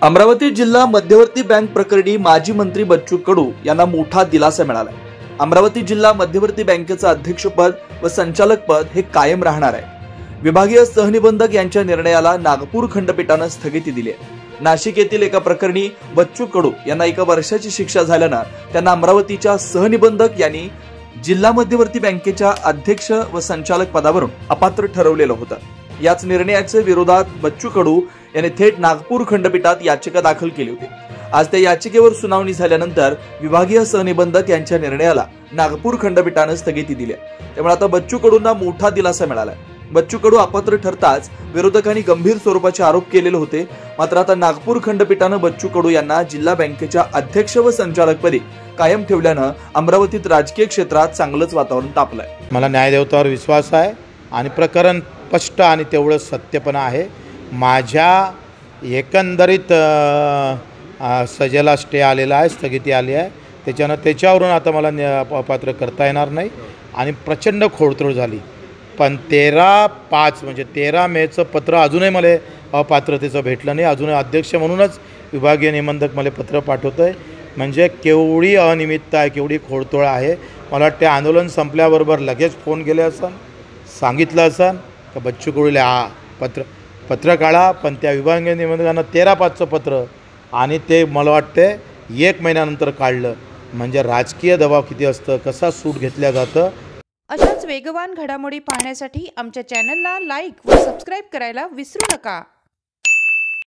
अमरावती जिल्हा मध्यवर्ती बँक प्रकरणी माजी मंत्री बच्चू कडू यांना मोठा दिलासा मिळाला। अमरावती जिल्हा मध्यवर्ती बँकेचं अध्यक्षपद व संचालक पद हे कायम राहणार आहे। विभागीय सहनिबंधक यांच्या निर्णयाला नागपूर खंडपीठाने स्थगिती दिली आहे। नाशिक येथील एका प्रकरणी बच्चू कडू यांना 1 वर्षाची शिक्षा झाल्यानं त्यांना अमरावतीच्या सहनिबंधक यांनी जिल्हा मध्यवर्ती बँकेच्या अध्यक्ष व संचालक पदावरून अपात्र ठरवलेलं होतं। याच निर्णयाच्या विरोधात बच्चू कडू यांनी थेट नागपूर खंडपीठात याचिका दाखल केली होती। आज त्या याचिकेवर सुनावणी झाल्यानंतर विभागीय सहनिबंधक यांच्या निर्णयाला नागपूर खंडपीठाने स्थगिती दिली आहे। त्यामुळे आता बच्चू कडूंना मोठा दिलासा मिळाला आहे। बच्चू कडू अपात्र ठरताच विरोधकांनी गंभीर स्वरूपाचे आरोप केलेले होते। मात्र आता नागपूर खंडपीठाने बच्चू कडू यांना जिल्हा बँकेच्या अध्यक्ष व संचालकपदी कायम ठेवल्यानं अमरावतीत राजकीय क्षेत्रात चांगलंच वातावरण तापलंय। मला न्यायदेवतावर विश्वास आहे आणि प्रकरण स्पष्ट आणि तेवढं सत्यपण आहे। माझ्या एकंदरीत सजेला स्टे आलेला आहे, स्थगिती आली आहे। त्याच्यावरून आता मला अपात्र करता येणार नाही आणि प्रचंड खोडतोड झाली। पण 13/5 म्हणजे 13 मेचं पत्र अजूनही मला अपात्रतेचं भेटलं नाही। अजूनही अध्यक्ष म्हणूनच विभागीय निबंधक मला पत्र पाठवतोय। म्हणजे केवढी अनियमितता आहे, केवढी खोडतोड आहे। मला वाटते आंदोलन संपल्याबरोबर लगेच फोन केले असन, सांगितलं असन की बच्चू कडूला पत्र काढा। पण त्या विभागीय निबंधकांना 13/5चं पत्र आणि ते मला वाटते 1 महिन्यानंतर काढलं। म्हणजे राजकीय दबाव किती असतं, कसा सूट घेतल्या जातं। अशाच वेगवान घडामोडी पाहण्यासाठी आमच्या चॅनलला लाईक व सबस्क्राईब करायला विसरू नका।